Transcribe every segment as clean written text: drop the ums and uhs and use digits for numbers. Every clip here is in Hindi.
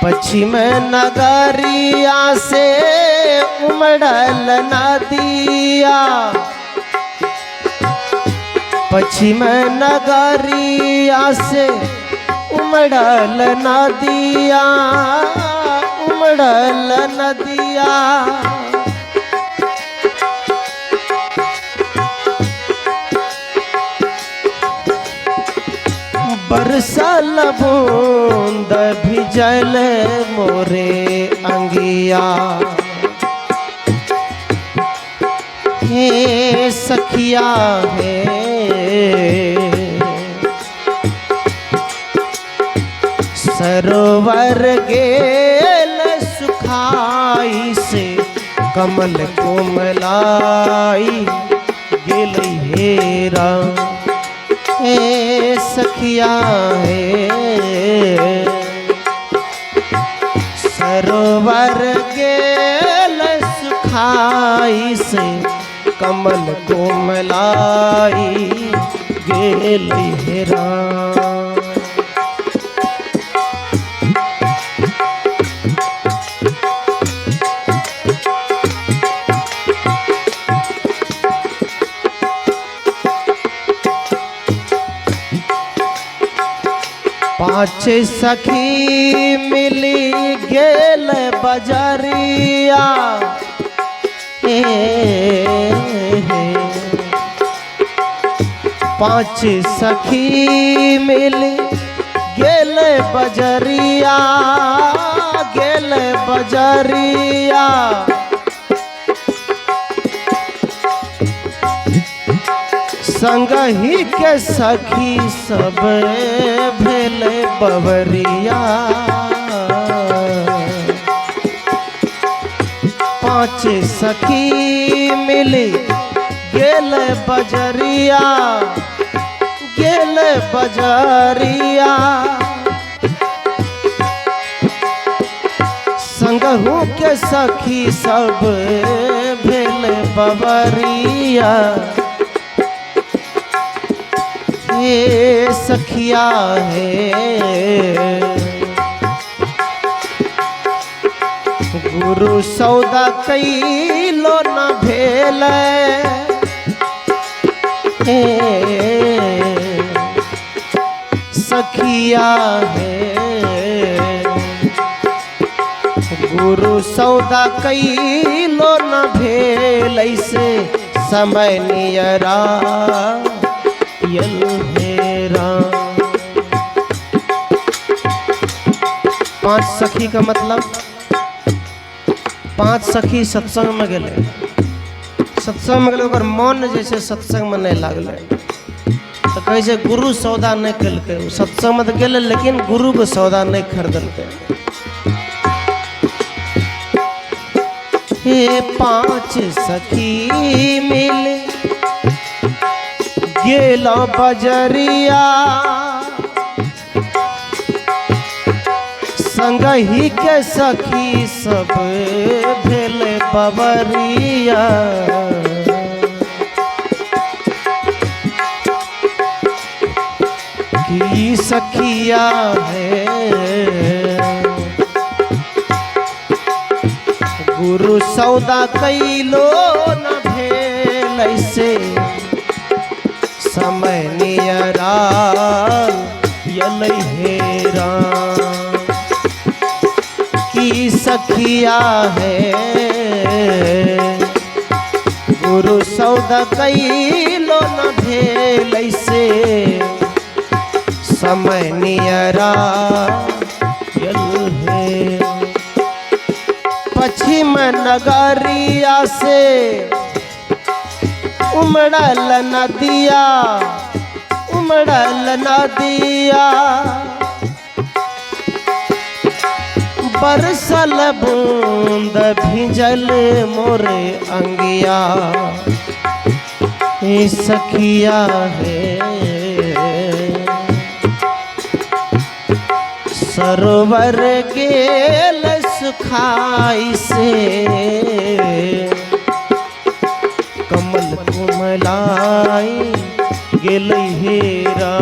पश्चिम नगरिया से उमड़ल नदिया, पश्चिम नगरिया से उमड़ल नदिया, उमड़ल नदिया। बरसल बूंद भिजल मोरे अंगिया, हे सखिया हे सरोवर गेल सुखाई से कमल कोमलाई गेल हेरा, हे सखिया हे सरोवर गेल सुखाई से कमल कोमलाई गेल हेरा। पाँच सखी मिली गेल बजरिया, पाँच सखी मिली गेल बजरिया, गेल बजरिया। संगही के सखी सब भेल बवरिया, पाँच सखी मिली गेल बजरिया, गेल बजरिया। संगहू के सखी सब भेल बवरिया, हे सखिया हे गुरु सौदा कैलो न भेल, हे सखिया हे गुरु सौदा कैलो न भेल, ऐसे समय नियरा हेरा। पांच सखी का मतलब, पांच सखी सत्संग में गए, सत्संग में गए मन जैसे सत्संग में नहीं लागल, तो कैसे गुरु सौदा नहीं कल, सत्संग में तो गए लेकिन गुरु को सौदा नहीं खरीदल। हे पांच सखी मिल गेलो बजरिया, संगही के सखी सब भेल बवरिया, की सखिया है गुरु सौदा कैलो न भेल, ऐसे समय नियरा यल हेरा, की सखिया है गुरु सौदा कैलो न भेल, ऐसे समय नियरा यल हेरा। पश्चिम नगरिया से उमड़ल नदिया, उमड़ल नदिया। बरसल बूंद भिजल मोरे अंगिया, हे सखिया है सरोवर गेल सुखाई से कमल कुमलाई गेल हेरा।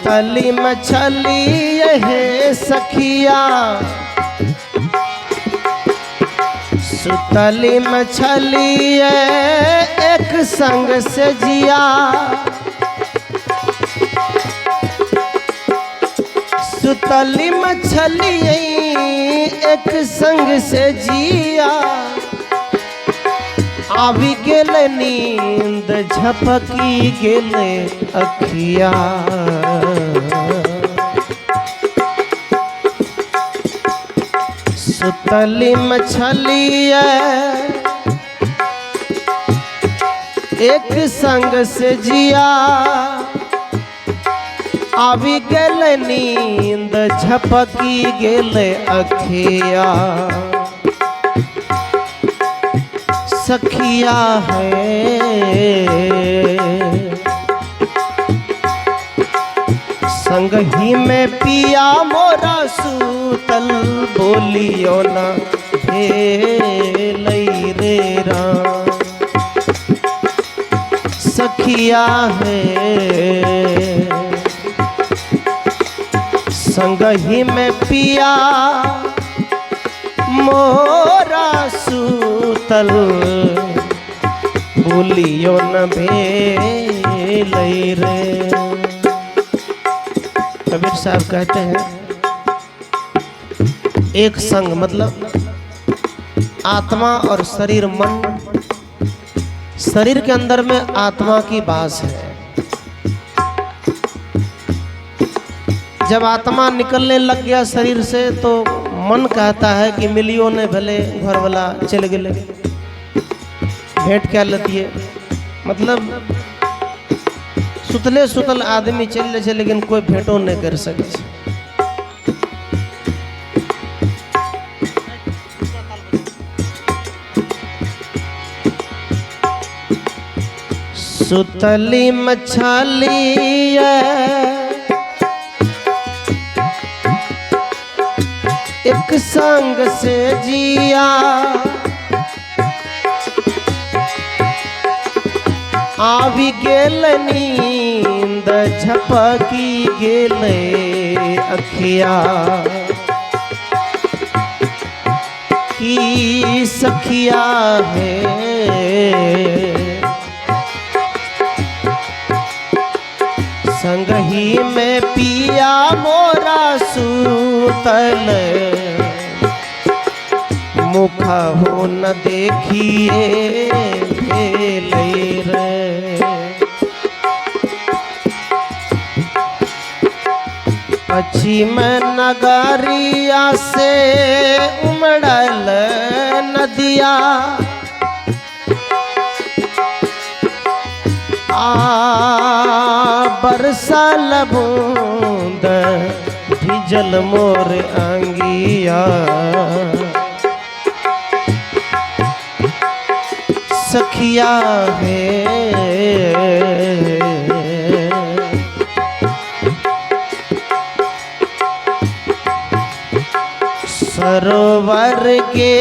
सुतली मछली है सखिया, सुतली मछली एक संग से जिया, सुतली मछली एक संग से जिया, आवी गेले नींद झपकी गेले अखिया, सुतली मछली एक संग से जिया, आवी गेले नींद झपकी गेले अखिया, सखिया है संगही में पिया मोरा सूतल, बोलियो ना भेलई रे राम, सखिया है संगही में पिया मोरा सूतल, बोलियो न भेलई रे। कबीर साहब कहते हैं एक संग मतलब आत्मा और शरीर मन, शरीर के अंदर में आत्मा की बास है। जब आत्मा निकलने लग गया शरीर से तो मन कहता है कि मिलियो ने भले घर वाला चल गए, भेंट क्या लेती है, मतलब सुतले सुतल आदमी चल जाए लेकिन कोई भेंटो नहीं कर सके। सुतली मछली एक संग से जिया, आवी गेल नींद झपकी गेले अखिया, की सखिया है संगही में पिया मोरा सूतल, मुख हो न देखिए भेलई रे। पश्चिम नगरिया से उमड़ल नदिया, बरसल बूंद भिजल मोर अंगिया, सखिया है सरोवर के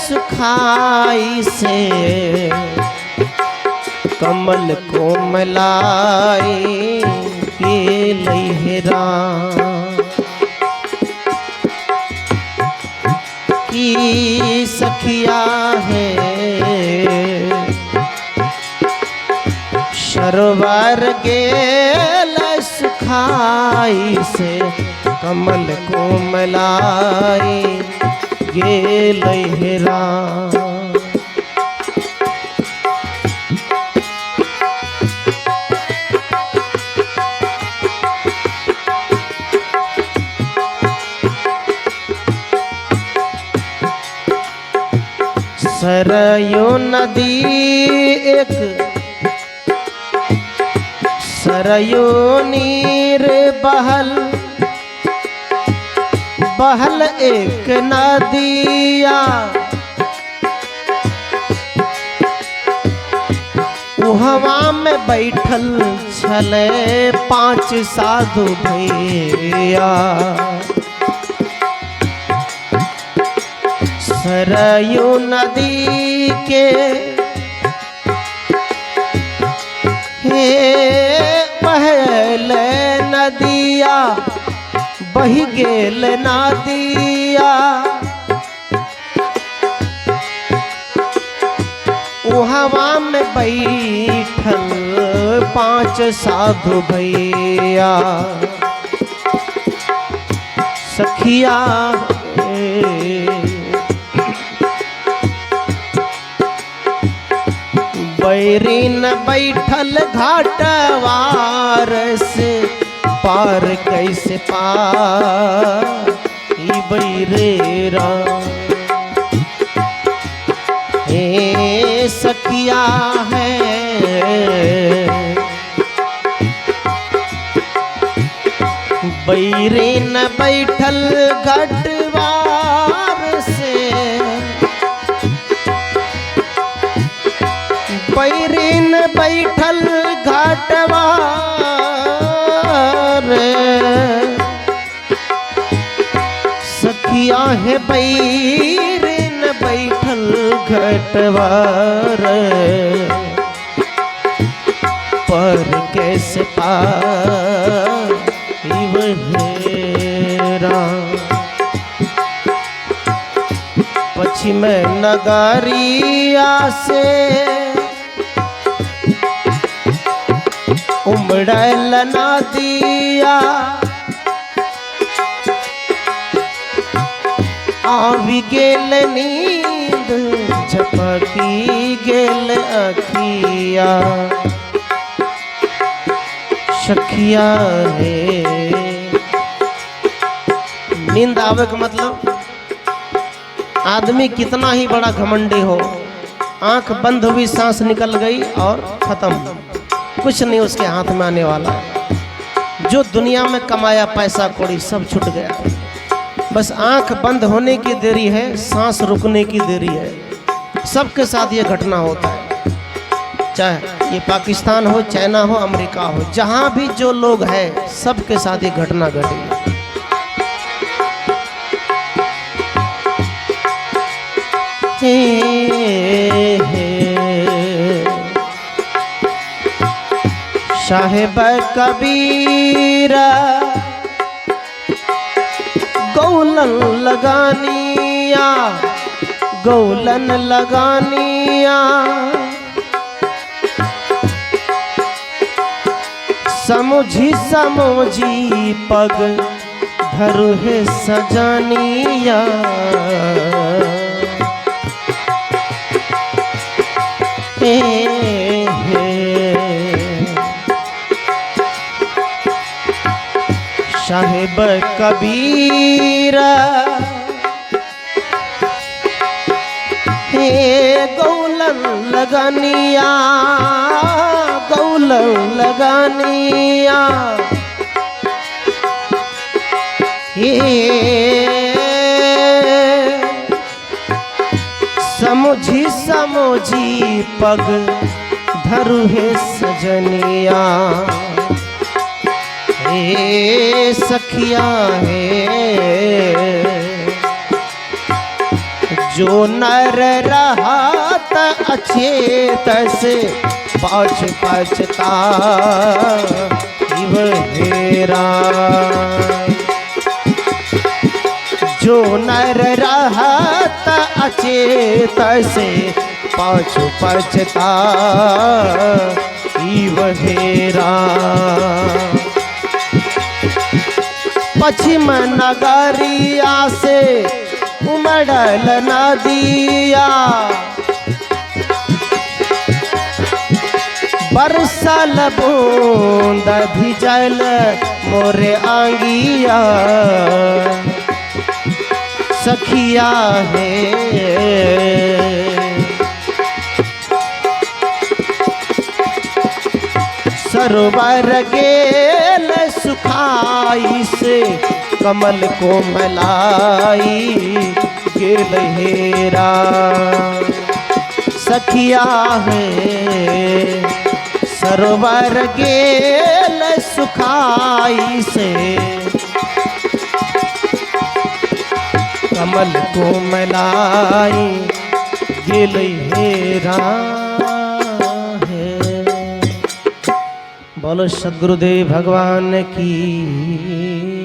सुखाई से कमल कोमलाई के लहरा, की सखिया है सरोवर गेल सुखाई से कमल कोमलाई गे लहरा। सरयू नदी एक सरयू नीर बहल बहल एक नदिया, हवा में बैठल छले 5 साधु भैया, सरयू नदी के हे बहल गेल नदिया, बही गेल नदिया, हवा में बैठल 5 साधु भैया। सखिया बैरीन बैठल घाटवार से पार कैसे पार बैरेरा। हे सखिया है बैरीन बैठल घाटवार से, बैरीन बैठल घाटवार, सखिया है बैरीन बैठल घाटवार, पर कैसे पार बहेरा। पश्चिम नगरिया से उमड़ल नदिया, आवी गेल नींद झपकी गेल अखिया। सखिया है नींद आवे का मतलब आदमी कितना ही बड़ा घमंडी हो, आंख बंद हुई सांस निकल गई और खत्म, कुछ नहीं उसके हाथ में आने वाला। जो दुनिया में कमाया पैसा कौड़ी सब छूट गया, बस आंख बंद होने की देरी है, सांस रुकने की देरी है। सबके साथ ये घटना होता है, चाहे ये पाकिस्तान हो, चाइना हो, अमेरिका हो, जहां भी जो लोग हैं सबके साथ ये घटना घटी। साहेब कबीरा गौलन लगानिया, गौलन लगानिया, समझी समझी पग धरु है सजानिया। साहेब कबीरा हे गौलन लगानिया, गौलन लगानिया, हे समझी समझी पग धरु है सजनिया। हे सखिया है जो नर रहत अचेत से पाछ पछता हेरा। जो नर रहत अचेत से पाछ पछता हेरा। पश्चिम नगरिया से उमड़ल नदिया, बरसल बूंद भिजल मोरे आंगिया। सखिया है सरोवर गेल सुखाई से कमल को मलाई गेल हेरा। सखिया है सरोवर गेल सुखाई से कमल को मलाई गेल हेरा। बोलो सदगुरुदेव भगवान की